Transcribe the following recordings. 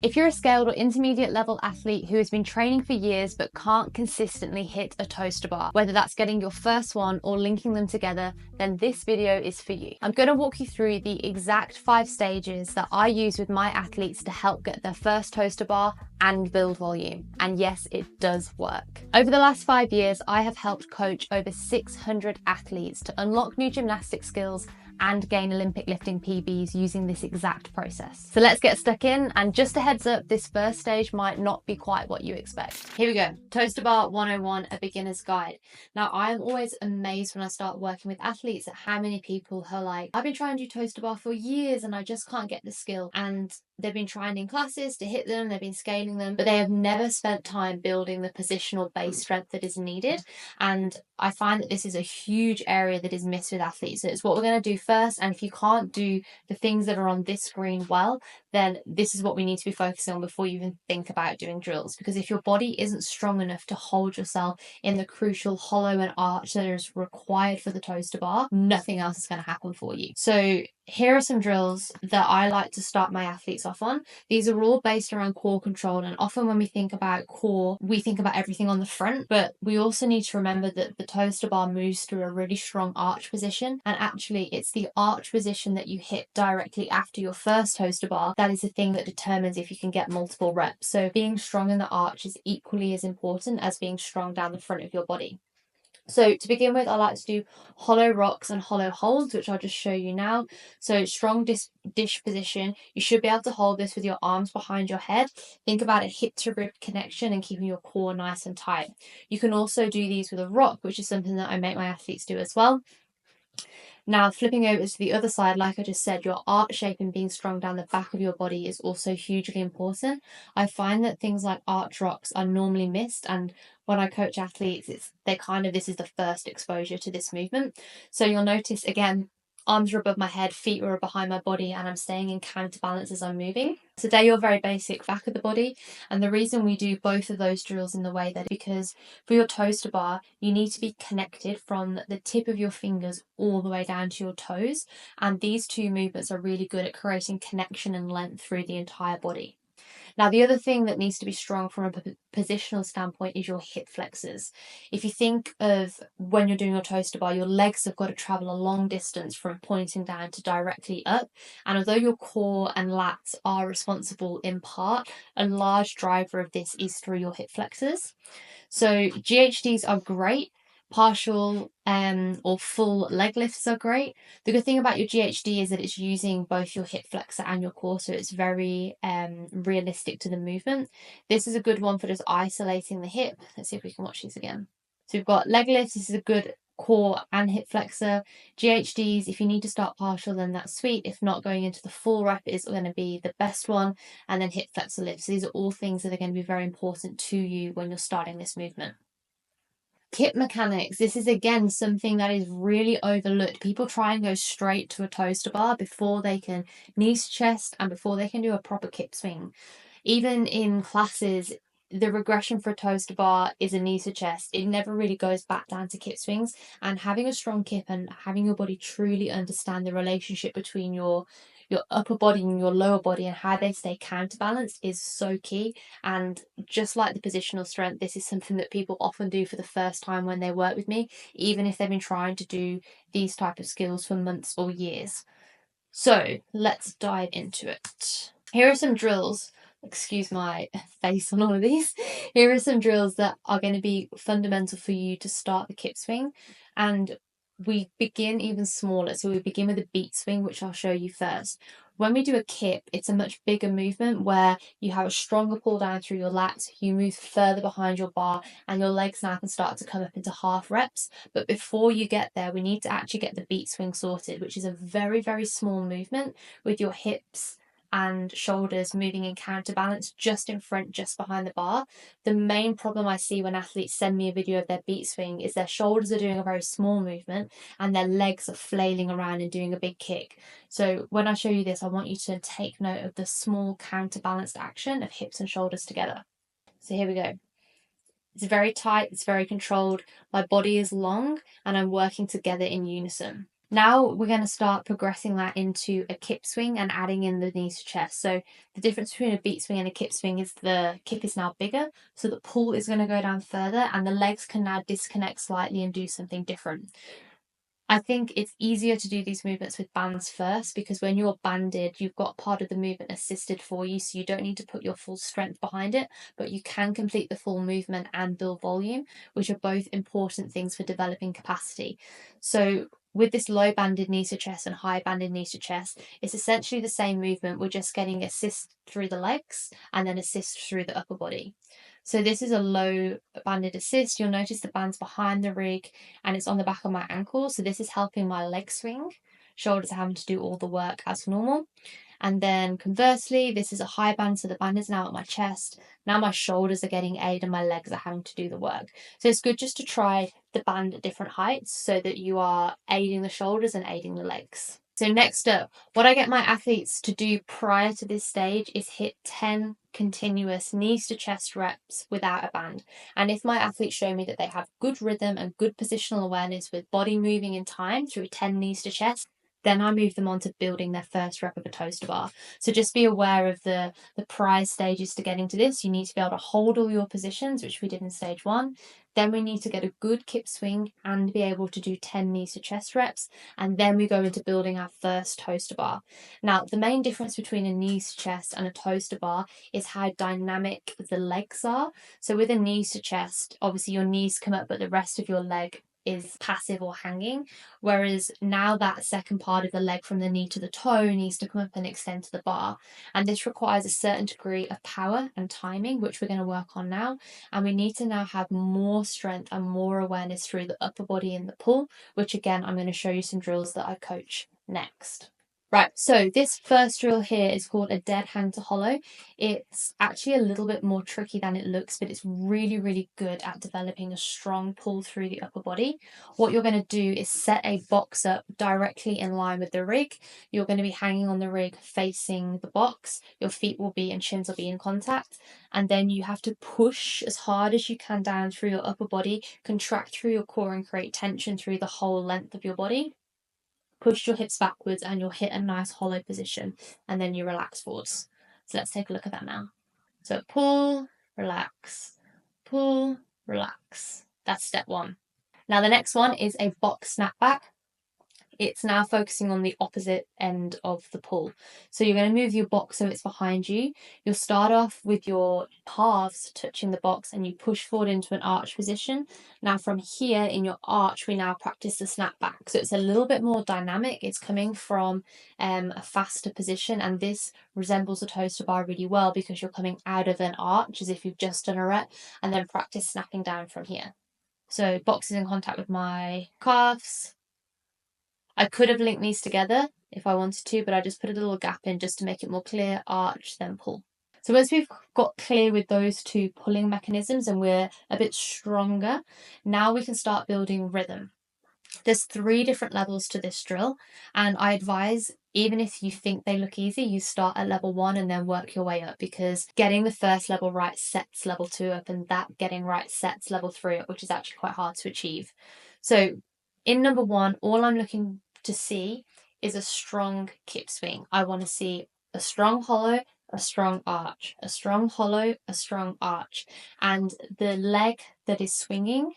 If you're a scaled or intermediate level athlete who has been training for years but can't consistently hit a toaster bar, whether that's getting your first one or linking them together, then this video is for you. I'm going to walk you through the exact 5 stages that I use with my athletes to help get their first toaster bar and build volume. And yes, it does work. Over the last 5 years, I have helped coach over 600 athletes to unlock new gymnastic skills and gain Olympic lifting PBs using this exact process. So let's get stuck in, and just a heads up, this first stage might not be quite what you expect. Here we go. Toaster Bar 101, a beginner's guide. Now, I am always amazed when I start working with athletes at how many people are like, I've been trying to do toaster bar for years and I just can't get the skill. And they've been trying in classes to hit them, they've been scaling them, but they have never spent time building the positional base strength that is needed. And I find that this is a huge area that is missed with athletes. So it's what we're going to do first. And if you can't do the things that are on this screen well, then this is what we need to be focusing on before you even think about doing drills. Because if your body isn't strong enough to hold yourself in the crucial hollow and arch that is required for the toaster bar, nothing else is going to happen for you. So here are some drills that I like to start my athletes off on. These are all based around core control, and often when we think about core, we think about everything on the front, but we also need to remember that the toaster bar moves through a really strong arch position, and actually it's the arch position that you hit directly after your first toaster bar that is the thing that determines if you can get multiple reps. So being strong in the arch is equally as important as being strong down the front of your body. So to begin with, I like to do hollow rocks and hollow holds, which I'll just show you now. So strong dish position. You should be able to hold this with your arms behind your head. Think about a hip to rib connection and keeping your core nice and tight. You can also do these with a rock, which is something that I make my athletes do as well. Now, flipping over to the other side, like I just said, your arch shape and being strong down the back of your body is also hugely important. I find that things like arch rocks are normally missed, and when I coach athletes, this is the first exposure to this movement. So you'll notice, again, arms are above my head, feet are behind my body, and I'm staying in counterbalance as I'm moving. Today, you're very basic back of the body, and the reason we do both of those drills in the way that because for your toaster bar, you need to be connected from the tip of your fingers all the way down to your toes, and these two movements are really good at creating connection and length through the entire body. Now, the other thing that needs to be strong from a positional standpoint is your hip flexors. If you think of when you're doing your toaster bar, your legs have got to travel a long distance from pointing down to directly up. And although your core and lats are responsible in part, a large driver of this is through your hip flexors. So GHDs are great. Partial or full leg lifts are great. The good thing about your GHD is that it's using both your hip flexor and your core, so it's very realistic to the movement. This is a good one for just isolating the hip. Let's see if we can watch these again. So we've got leg lifts. This is a good core and hip flexor. GHDs, if you need to start partial, then that's sweet. If not, going into the full rep is going to be the best one, and then hip flexor lifts. So these are all things that are going to be very important to you when you're starting this movement. Kip mechanics. This is again something that is really overlooked. People try and go straight to a toaster bar before they can knee to chest and before they can do a proper kip swing. Even in classes, the regression for a toaster bar is a knee to chest. It never really goes back down to kip swings, and having a strong kip and having your body truly understand the relationship between your upper body and your lower body and how they stay counterbalanced is so key. And just like the positional strength, this is something that people often do for the first time when they work with me, even if they've been trying to do these type of skills for months or years. So let's dive into it. Here are some drills. Excuse my face on all of these. Here are some drills that are going to be fundamental for you to start the kip swing. And we begin even smaller. So we begin with a beat swing, which I'll show you first. When we do a kip, it's a much bigger movement where you have a stronger pull down through your lats, you move further behind your bar, and your legs now can start to come up into half reps. But before you get there, we need to actually get the beat swing sorted, which is a very, very small movement with your hips and shoulders moving in counterbalance just in front, just behind the bar. The main problem I see when athletes send me a video of their beat swing is their shoulders are doing a very small movement and their legs are flailing around and doing a big kick. So when I show you this, I want you to take note of the small counterbalanced action of hips and shoulders together. So here we go. It's very tight, it's very controlled. My body is long and I'm working together in unison. Now we're going to start progressing that into a kip swing and adding in the knees to chest. So the difference between a beat swing and a kip swing is the kip is now bigger, so the pull is going to go down further and the legs can now disconnect slightly and do something different. I think it's easier to do these movements with bands first, because when you're banded, you've got part of the movement assisted for you, so you don't need to put your full strength behind it, but you can complete the full movement and build volume, which are both important things for developing capacity. So with this low banded knees to chest and high banded knees to chest, it's essentially the same movement. We're just getting assist through the legs and then assist through the upper body. So this is a low banded assist. You'll notice the band's behind the rig and it's on the back of my ankle. So this is helping my leg swing. Shoulders are having to do all the work as normal. And then conversely, this is a high band, so the band is now at my chest. Now my shoulders are getting aid and my legs are having to do the work. So it's good just to try the band at different heights so that you are aiding the shoulders and aiding the legs. So next up, what I get my athletes to do prior to this stage is hit 10 continuous knees to chest reps without a band. And if my athletes show me that they have good rhythm and good positional awareness with body moving in time through 10 knees to chest, then I move them on to building their first rep of a toaster bar. So just be aware of the prior stages to getting to this. You need to be able to hold all your positions, which we did in stage 1. Then we need to get a good kip swing and be able to do 10 knees to chest reps. And then we go into building our first toaster bar. Now, the main difference between a knees to chest and a toaster bar is how dynamic the legs are. So with a knees to chest, obviously your knees come up, but the rest of your leg is passive or hanging, whereas now that second part of the leg from the knee to the toe needs to come up and extend to the bar, and this requires a certain degree of power and timing, which we're going to work on now. And we need to now have more strength and more awareness through the upper body in the pull, which again I'm going to show you some drills that I coach next. Right, so this first drill here is called a dead hang to hollow. It's actually a little bit more tricky than it looks, but it's really, really good at developing a strong pull through the upper body. What you're going to do is set a box up directly in line with the rig. You're going to be hanging on the rig facing the box. Your feet will be and shins will be in contact. And then you have to push as hard as you can down through your upper body, contract through your core and create tension through the whole length of your body. Push your hips backwards and you'll hit a nice hollow position, and then you relax forwards. So let's take a look at that now. So pull, relax, pull, relax. That's step 1. Now the next one is a box snapback. It's now focusing on the opposite end of the pull. So you're going to move your box so it's behind you. You'll start off with your calves touching the box and you push forward into an arch position. Now from here in your arch, we now practice the snapback. So it's a little bit more dynamic. It's coming from a faster position, and this resembles a toaster bar really well because you're coming out of an arch as if you've just done a rep, and then practice snapping down from here. So box is in contact with my calves. I could have linked these together if I wanted to, but I just put a little gap in just to make it more clear, arch, then pull. So once we've got clear with those two pulling mechanisms and we're a bit stronger, now we can start building rhythm. There's 3 different levels to this drill, and I advise, even if you think they look easy, you start at level 1 and then work your way up, because getting the first level right sets level 2 up, and that getting right sets level 3 up, which is actually quite hard to achieve. So in number 1, all I'm looking to see is a strong kip swing. I want to see a strong hollow, a strong arch, a strong hollow, a strong arch, and the leg that is swinging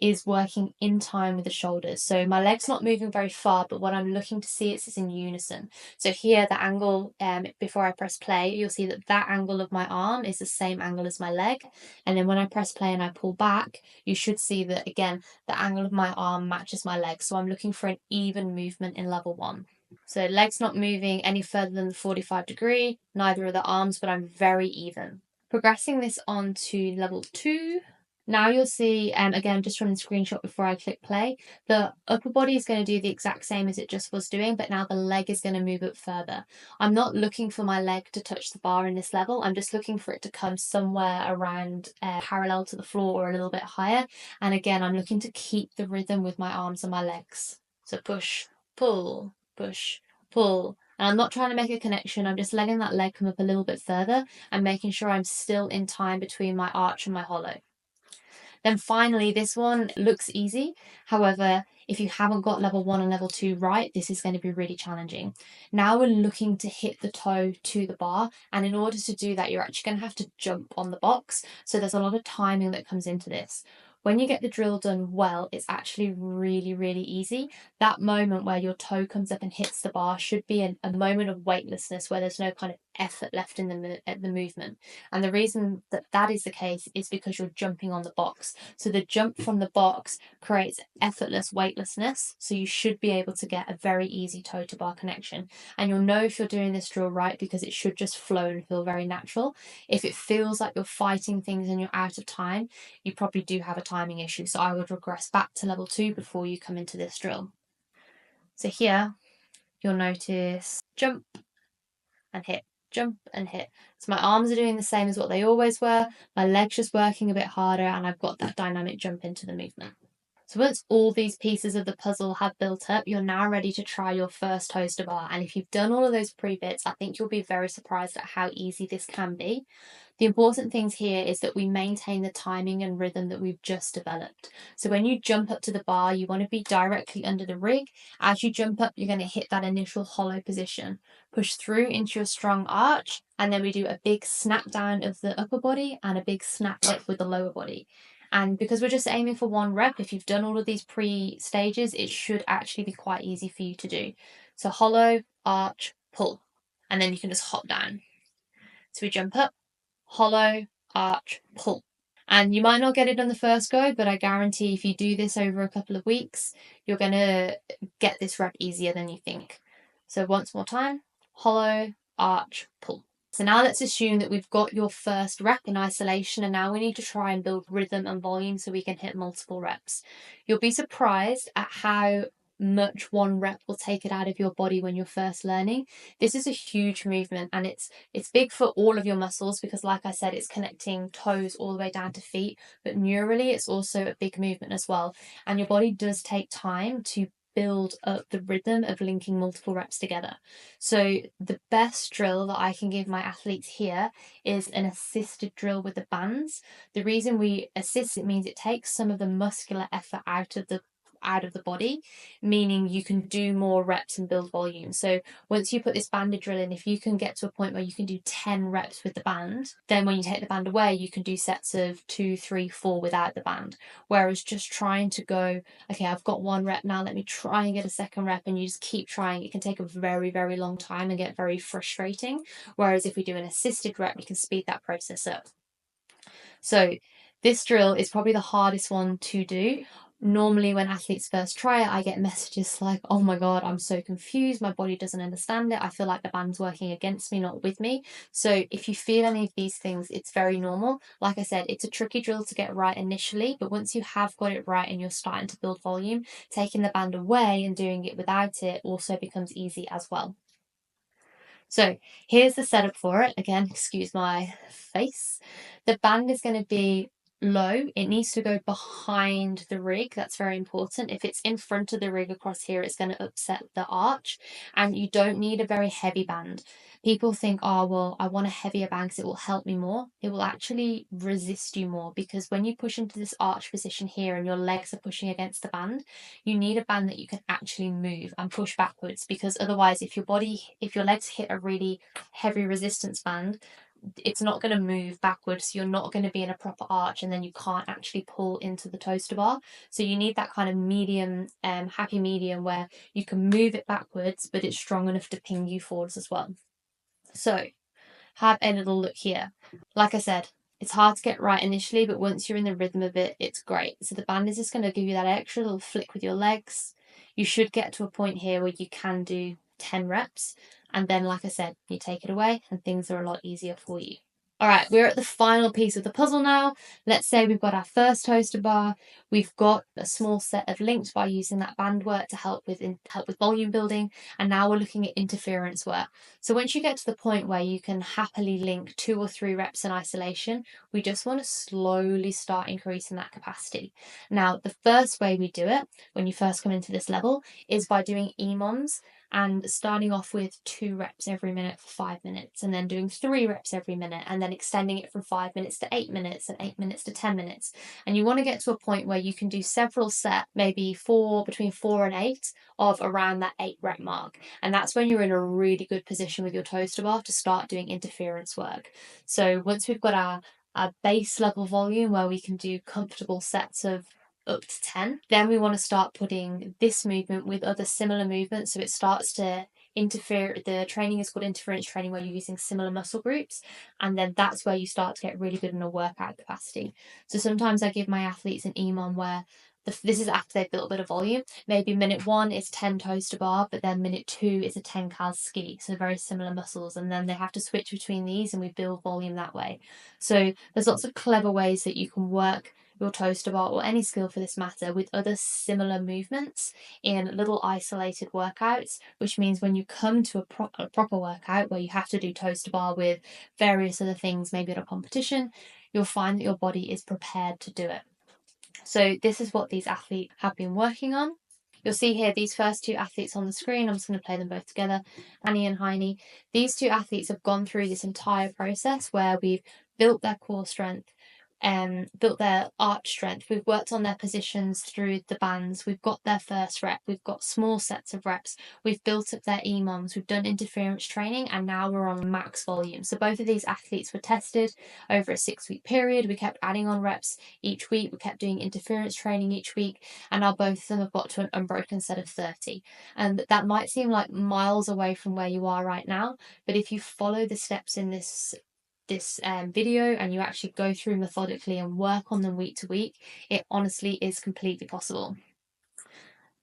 is working in time with the shoulders. So my leg's not moving very far, but what I'm looking to see is in unison. So here, the angle, before I press play, you'll see that that angle of my arm is the same angle as my leg. And then when I press play and I pull back, you should see that, again, the angle of my arm matches my leg. So I'm looking for an even movement in level 1. So legs not moving any further than the 45 degree, neither are the arms, but I'm very even. Progressing this on to level 2. Now you'll see, again, just from the screenshot before I click play, the upper body is going to do the exact same as it just was doing, but now the leg is going to move up further. I'm not looking for my leg to touch the bar in this level. I'm just looking for it to come somewhere around parallel to the floor or a little bit higher. And again, I'm looking to keep the rhythm with my arms and my legs. So push, pull, push, pull. And I'm not trying to make a connection. I'm just letting that leg come up a little bit further and making sure I'm still in time between my arch and my hollow. Then finally, this one looks easy. However, if you haven't got level 1 and level 2 right, this is going to be really challenging. Now we're looking to hit the toe to the bar, and in order to do that, you're actually going to have to jump on the box. So there's a lot of timing that comes into this. When you get the drill done well, it's actually really, really easy. That moment where your toe comes up and hits the bar should be a moment of weightlessness, where there's no kind of effort left in the movement. And the reason that that is the case is because you're jumping on the box. So the jump from the box creates effortless weightlessness. So you should be able to get a very easy toe to bar connection. And you'll know if you're doing this drill right because it should just flow and feel very natural. If it feels like you're fighting things and you're out of time, you probably do have a timing issue. So I would regress back to level 2 before you come into this drill. So here you'll notice jump and hit, jump and hit. So my arms are doing the same as what they always were. My legs just working a bit harder, and I've got that dynamic jump into the movement. So once all these pieces of the puzzle have built up, you're now ready to try your first toaster bar. And if you've done all of those pre-bits, I think you'll be very surprised at how easy this can be. The important things here is that we maintain the timing and rhythm that we've just developed. So when you jump up to the bar, you want to be directly under the rig. As you jump up, you're going to hit that initial hollow position, push through into your strong arch, and then we do a big snap down of the upper body and a big snap up with the lower body. And because we're just aiming for 1 rep, if you've done all of these pre-stages, it should actually be quite easy for you to do. So hollow, arch, pull, and then you can just hop down. So we jump up, hollow, arch, pull. And you might not get it on the first go, but I guarantee if you do this over a couple of weeks, you're going to get this rep easier than you think. So once more time, hollow, arch, pull. So now let's assume that we've got your first rep in isolation, and now we need to try and build rhythm and volume so we can hit multiple reps. You'll be surprised at how much 1 rep will take it out of your body when you're first learning. This is a huge movement, and it's big for all of your muscles because, like I said, it's connecting toes all the way down to feet, but neurally it's also a big movement as well. And your body does take time to build up the rhythm of linking multiple reps together. So the best drill that I can give my athletes here is an assisted drill with the bands. The reason we assist it means it takes some of the muscular effort out of the body, meaning you can do more reps and build volume. So once you put this banded drill in, if you can get to a point where you can do 10 reps with the band, then when you take the band away, you can do sets of 2, 3, 4 without the band. Whereas just trying to go, okay, I've got 1 rep now, let me try and get a second rep, and you just keep trying, it can take a very, very long time and get very frustrating. Whereas if we do an assisted rep, we can speed that process up. So this drill is probably the hardest one to do. Normally when athletes first try it, I get messages like, oh my God, I'm so confused. My body doesn't understand it. I feel like the band's working against me, not with me. So if you feel any of these things, it's very normal. Like I said, it's a tricky drill to get right initially, but once you have got it right and you're starting to build volume, taking the band away and doing it without it also becomes easy as well. So here's the setup for it. Again, excuse my face. The band is going to be low. It needs to go behind the rig. That's very important. If it's in front of the rig across here, it's going to upset the arch, and you don't need a very heavy band. People think, oh, well, I want a heavier band because it will help me more. It will actually resist you more, because when you push into this arch position here and your legs are pushing against the band, you need a band that you can actually move and push backwards, because otherwise if your legs hit a really heavy resistance band, it's not going to move backwards. You're not going to be in a proper arch, and then you can't actually pull into the toaster bar. So you need that kind of medium, happy medium where you can move it backwards, but it's strong enough to ping you forwards as well. So have a little look here. Like I said, it's hard to get right initially, but once you're in the rhythm of it, it's great. So the band is just going to give you that extra little flick with your legs. You should get to a point here where you can do 10 reps. And then, like I said, you take it away and things are a lot easier for you. All right, we're at the final piece of the puzzle now. Let's say we've got our first toaster bar. We've got a small set of links by using that band work to help with volume building. And now we're looking at interference work. So once you get to the point where you can happily link 2 or 3 reps in isolation, we just want to slowly start increasing that capacity. Now, the first way we do it when you first come into this level is by doing EMOMs. and starting off with 2 reps every minute for 5 minutes, and then doing 3 reps every minute, and then extending it from 5 minutes to 8 minutes, and 8 minutes to 10 minutes. And you want to get to a point where you can do several sets, maybe between 4 and 8, of around that 8 rep mark. And that's when you're in a really good position with your toaster bar to start doing interference work. So once we've got our base level volume where we can do comfortable sets of up to 10, then we want to start putting this movement with other similar movements, so it starts to interfere. The training is called interference training, where you're using similar muscle groups, and then that's where you start to get really good in a workout capacity. So sometimes I give my athletes an EMOM where this is after they've built a bit of volume. Maybe minute 1 is 10 toes to bar, but then minute 2 is a 10 cal ski. So very similar muscles, and then they have to switch between these, and we build volume that way. So there's lots of clever ways that you can work your toaster bar, or any skill for this matter, with other similar movements in little isolated workouts, which means when you come to a proper workout where you have to do toaster bar with various other things, maybe at a competition, you'll find that your body is prepared to do it. So this is what these athletes have been working on. You'll see here these first 2 athletes on the screen. I'm just going to play them both together, Annie and Heine. These 2 athletes have gone through this entire process where we've built their core strength, built their arch strength. We've worked on their positions through the bands. We've got their first rep. We've got small sets of reps. We've built up their EMOMs. We've done interference training, and now we're on max volume. So both of these athletes were tested over a 6-week period. We kept adding on reps each week. We kept doing interference training each week, and now both of them have got to an unbroken set of 30. And that might seem like miles away from where you are right now, but if you follow the steps in this video and you actually go through methodically and work on them week to week, it honestly is completely possible.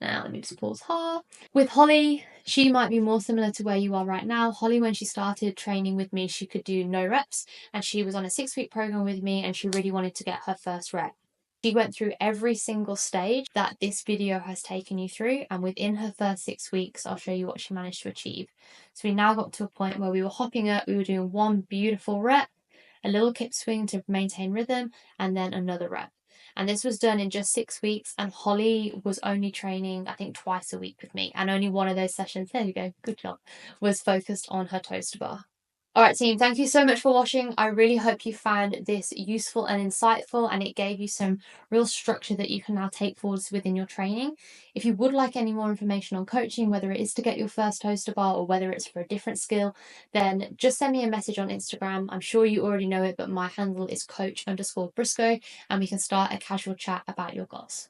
Now let me just pause here. With Holly, she might be more similar to where you are right now. Holly, when she started training with me, she could do no reps, and she was on a 6-week program with me, and she really wanted to get her first rep. She went through every single stage that this video has taken you through, and within her first 6 weeks, I'll show you what she managed to achieve. So we now got to a point where we were hopping up, we were doing 1 beautiful rep, a little kip swing to maintain rhythm, and then another rep. And this was done in just 6 weeks, and Holly was only training, I think, twice a week with me, and only one of those sessions, there you go, good job, was focused on her toaster bar. Alright team, thank you so much for watching. I really hope you found this useful and insightful, and it gave you some real structure that you can now take forwards within your training. If you would like any more information on coaching, whether it is to get your first toaster bar or whether it's for a different skill, then just send me a message on Instagram. I'm sure you already know it, but my handle is coach_Briscoe, and we can start a casual chat about your goals.